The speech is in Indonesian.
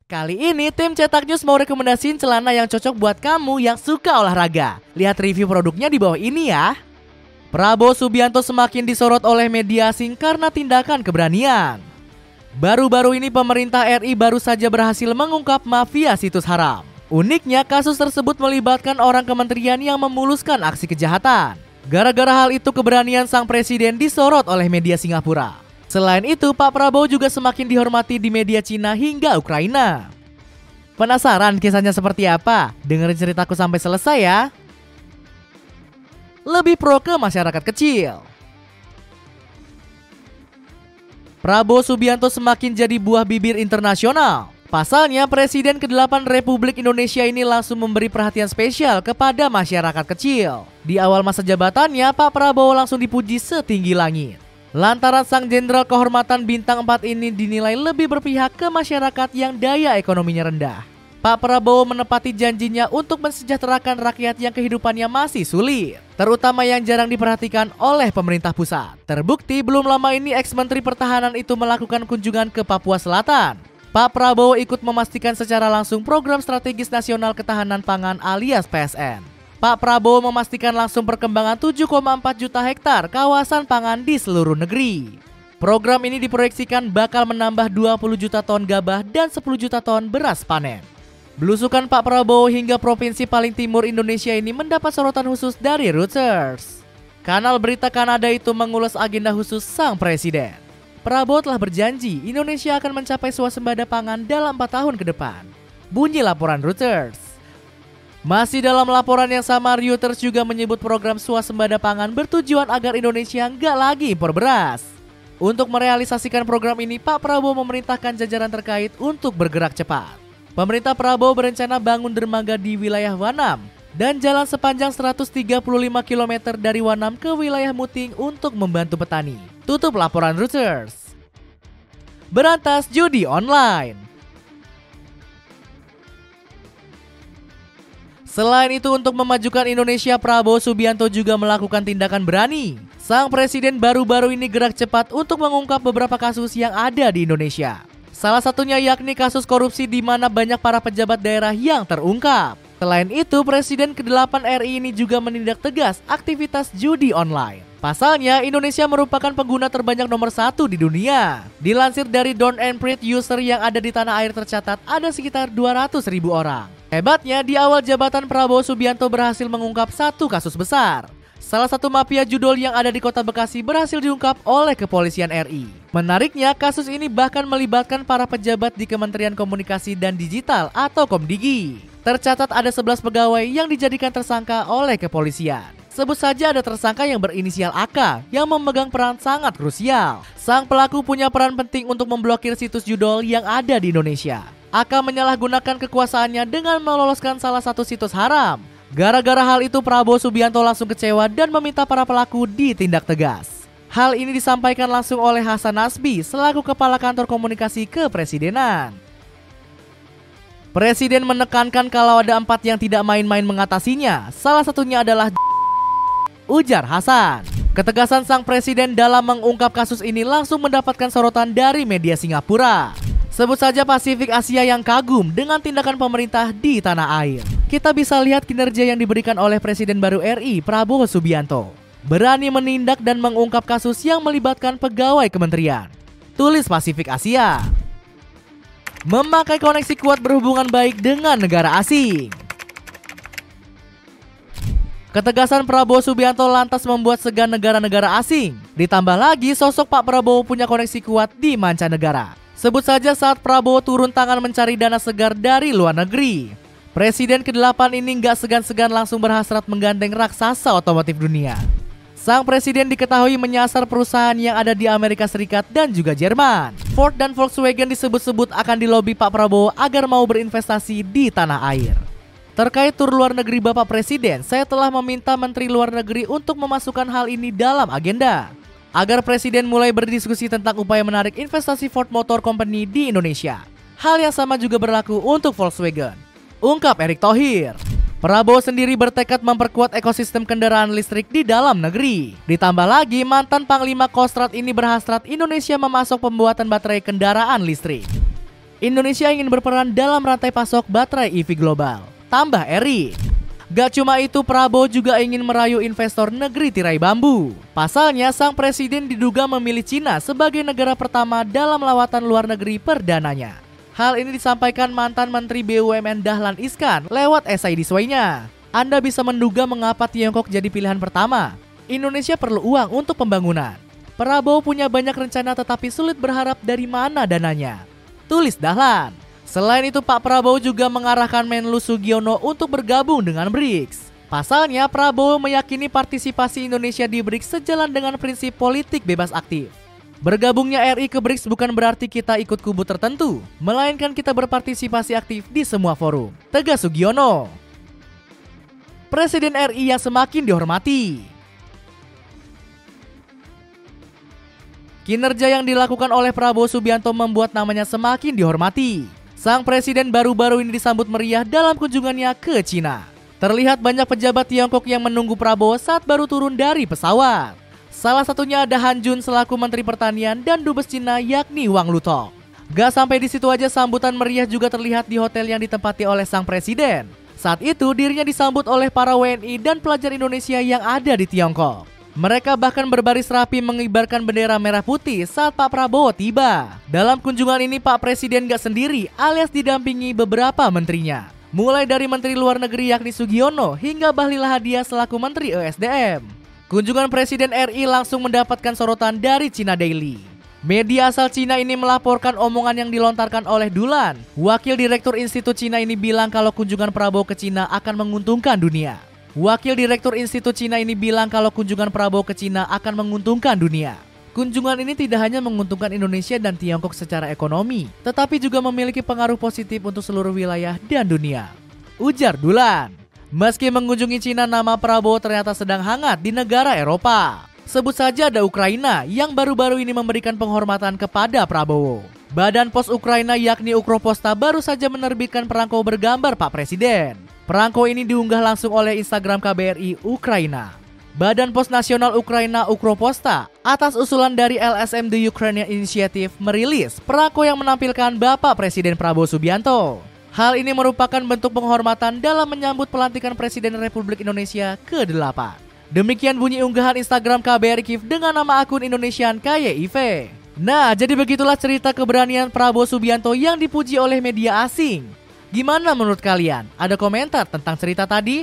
Kali ini tim Cetak News mau rekomendasiin celana yang cocok buat kamu yang suka olahraga. Lihat review produknya di bawah ini ya. Prabowo Subianto semakin disorot oleh media asing karena tindakan keberanian. Baru-baru ini pemerintah RI baru saja berhasil mengungkap mafia situs haram. Uniknya kasus tersebut melibatkan orang kementerian yang memuluskan aksi kejahatan. Gara-gara hal itu keberanian sang presiden disorot oleh media Singapura. Selain itu, Pak Prabowo juga semakin dihormati di media Cina hingga Ukraina. Penasaran kisahnya seperti apa? Dengerin ceritaku sampai selesai ya. Lebih pro ke masyarakat kecil. Prabowo Subianto semakin jadi buah bibir internasional. Pasalnya, Presiden ke-8 Republik Indonesia ini langsung memberi perhatian spesial kepada masyarakat kecil. Di awal masa jabatannya, Pak Prabowo langsung dipuji setinggi langit. Lantaran sang jenderal kehormatan bintang 4 ini dinilai lebih berpihak ke masyarakat yang daya ekonominya rendah. Pak Prabowo menepati janjinya untuk mensejahterakan rakyat yang kehidupannya masih sulit, terutama yang jarang diperhatikan oleh pemerintah pusat. Terbukti belum lama ini ex-menteri pertahanan itu melakukan kunjungan ke Papua Selatan. Pak Prabowo ikut memastikan secara langsung program strategis nasional ketahanan pangan alias PSN. Pak Prabowo memastikan langsung perkembangan 7,4 juta hektar kawasan pangan di seluruh negeri. Program ini diproyeksikan bakal menambah 20 juta ton gabah dan 10 juta ton beras panen. Belusukan Pak Prabowo hingga provinsi paling timur Indonesia ini mendapat sorotan khusus dari Reuters. Kanal berita Kanada itu mengulas agenda khusus sang presiden. Prabowo telah berjanji Indonesia akan mencapai swasembada pangan dalam 4 tahun ke depan. Bunyi laporan Reuters. Masih dalam laporan yang sama, Reuters juga menyebut program swasembada pangan bertujuan agar Indonesia nggak lagi impor beras. Untuk merealisasikan program ini, Pak Prabowo memerintahkan jajaran terkait untuk bergerak cepat. Pemerintah Prabowo berencana bangun dermaga di wilayah Wanam dan jalan sepanjang 135 km dari Wanam ke wilayah Muting untuk membantu petani. Tutup laporan Reuters. Berantas judi online. Selain itu, untuk memajukan Indonesia, Prabowo Subianto juga melakukan tindakan berani. Sang presiden baru-baru ini gerak cepat untuk mengungkap beberapa kasus yang ada di Indonesia. Salah satunya yakni kasus korupsi di mana banyak para pejabat daerah yang terungkap. Selain itu, Presiden ke-8 RI ini juga menindak tegas aktivitas judi online. Pasalnya, Indonesia merupakan pengguna terbanyak nomor 1 di dunia. Dilansir dari Don and Prit, user yang ada di tanah air tercatat ada sekitar 200.000 orang. Hebatnya, di awal jabatan Prabowo Subianto berhasil mengungkap satu kasus besar. Salah satu mafia judol yang ada di kota Bekasi berhasil diungkap oleh kepolisian RI. Menariknya, kasus ini bahkan melibatkan para pejabat di Kementerian Komunikasi dan Digital atau Komdigi. Tercatat ada 11 pegawai yang dijadikan tersangka oleh kepolisian. Sebut saja ada tersangka yang berinisial AK yang memegang peran sangat krusial. Sang pelaku punya peran penting untuk memblokir situs judol yang ada di Indonesia. AK menyalahgunakan kekuasaannya dengan meloloskan salah satu situs haram. Gara-gara hal itu, Prabowo Subianto langsung kecewa dan meminta para pelaku ditindak tegas. Hal ini disampaikan langsung oleh Hasan Nasbi selaku Kepala Kantor Komunikasi Kepresidenan. Presiden menekankan kalau ada 4 yang tidak main-main mengatasinya. Salah satunya adalah ujar Hasan. Ketegasan sang presiden dalam mengungkap kasus ini langsung mendapatkan sorotan dari media Singapura. Sebut saja Pasifik Asia yang kagum dengan tindakan pemerintah di tanah air. Kita bisa lihat kinerja yang diberikan oleh Presiden baru RI, Prabowo Subianto. Berani menindak dan mengungkap kasus yang melibatkan pegawai kementerian. Tulis Pasifik Asia. Memakai koneksi kuat berhubungan baik dengan negara asing. Ketegasan Prabowo Subianto lantas membuat segan negara-negara asing. Ditambah lagi sosok Pak Prabowo punya koneksi kuat di mancanegara. Sebut saja saat Prabowo turun tangan mencari dana segar dari luar negeri. Presiden ke-8 ini nggak segan-segan langsung berhasrat menggandeng raksasa otomotif dunia. Sang presiden diketahui menyasar perusahaan yang ada di Amerika Serikat dan juga Jerman. Ford dan Volkswagen disebut-sebut akan dilobi Pak Prabowo agar mau berinvestasi di tanah air. Terkait tur luar negeri Bapak Presiden, saya telah meminta Menteri Luar Negeri untuk memasukkan hal ini dalam agenda. Agar Presiden mulai berdiskusi tentang upaya menarik investasi Ford Motor Company di Indonesia. Hal yang sama juga berlaku untuk Volkswagen. Ungkap Erick Thohir. Prabowo sendiri bertekad memperkuat ekosistem kendaraan listrik di dalam negeri. Ditambah lagi, mantan Panglima Kostrad ini berhasrat Indonesia memasok pembuatan baterai kendaraan listrik. Indonesia ingin berperan dalam rantai pasok baterai EV global. Tambah Eri. Gak cuma itu, Prabowo juga ingin merayu investor negeri tirai bambu. Pasalnya, sang presiden diduga memilih Cina sebagai negara pertama dalam lawatan luar negeri perdananya. Hal ini disampaikan mantan Menteri BUMN Dahlan Iskan lewat esai di Sway-nya. Anda bisa menduga mengapa Tiongkok jadi pilihan pertama. Indonesia perlu uang untuk pembangunan. Prabowo punya banyak rencana tetapi sulit berharap dari mana dananya, tulis Dahlan. Selain itu, Pak Prabowo juga mengarahkan Menlu Sugiono untuk bergabung dengan BRICS. Pasalnya, Prabowo meyakini partisipasi Indonesia di BRICS sejalan dengan prinsip politik bebas aktif. Bergabungnya RI ke BRICS bukan berarti kita ikut kubu tertentu, melainkan kita berpartisipasi aktif di semua forum, tegas Sugiono. Presiden RI yang semakin dihormati. Kinerja yang dilakukan oleh Prabowo Subianto membuat namanya semakin dihormati. Sang presiden baru-baru ini disambut meriah dalam kunjungannya ke Cina. Terlihat banyak pejabat Tiongkok yang menunggu Prabowo saat baru turun dari pesawat. Salah satunya ada Han Jun selaku Menteri Pertanian dan Dubes Cina yakni Wang Lutok. Gak sampai di situ aja, sambutan meriah juga terlihat di hotel yang ditempati oleh sang presiden. Saat itu dirinya disambut oleh para WNI dan pelajar Indonesia yang ada di Tiongkok. Mereka bahkan berbaris rapi mengibarkan bendera merah putih saat Pak Prabowo tiba. Dalam kunjungan ini Pak Presiden gak sendiri alias didampingi beberapa menterinya. Mulai dari Menteri Luar Negeri yakni Sugiono hingga Bahlil Lahadiah selaku Menteri ESDM. Kunjungan Presiden RI langsung mendapatkan sorotan dari China Daily. Media asal Cina ini melaporkan omongan yang dilontarkan oleh Dulan. Wakil Direktur Institut Cina ini bilang kalau kunjungan Prabowo ke Cina akan menguntungkan dunia. Wakil Direktur Institut Cina ini bilang kalau kunjungan Prabowo ke Cina akan menguntungkan dunia. Kunjungan ini tidak hanya menguntungkan Indonesia dan Tiongkok secara ekonomi, tetapi juga memiliki pengaruh positif untuk seluruh wilayah dan dunia, ujar Dulan. Meski mengunjungi Cina, nama Prabowo ternyata sedang hangat di negara Eropa. Sebut saja ada Ukraina yang baru-baru ini memberikan penghormatan kepada Prabowo. Badan Pos Ukraina yakni Ukroposta baru saja menerbitkan perangko bergambar Pak Presiden. Perangko ini diunggah langsung oleh Instagram KBRI Ukraina. Badan Pos Nasional Ukraina Ukroposta atas usulan dari LSM The Ukrainian Initiative merilis perangko yang menampilkan Bapak Presiden Prabowo Subianto. Hal ini merupakan bentuk penghormatan dalam menyambut pelantikan Presiden Republik Indonesia ke-8. Demikian bunyi unggahan Instagram KBRI Kiev dengan nama akun Indonesian KYIV. Nah, jadi begitulah cerita keberanian Prabowo Subianto yang dipuji oleh media asing. Gimana menurut kalian? Ada komentar tentang cerita tadi?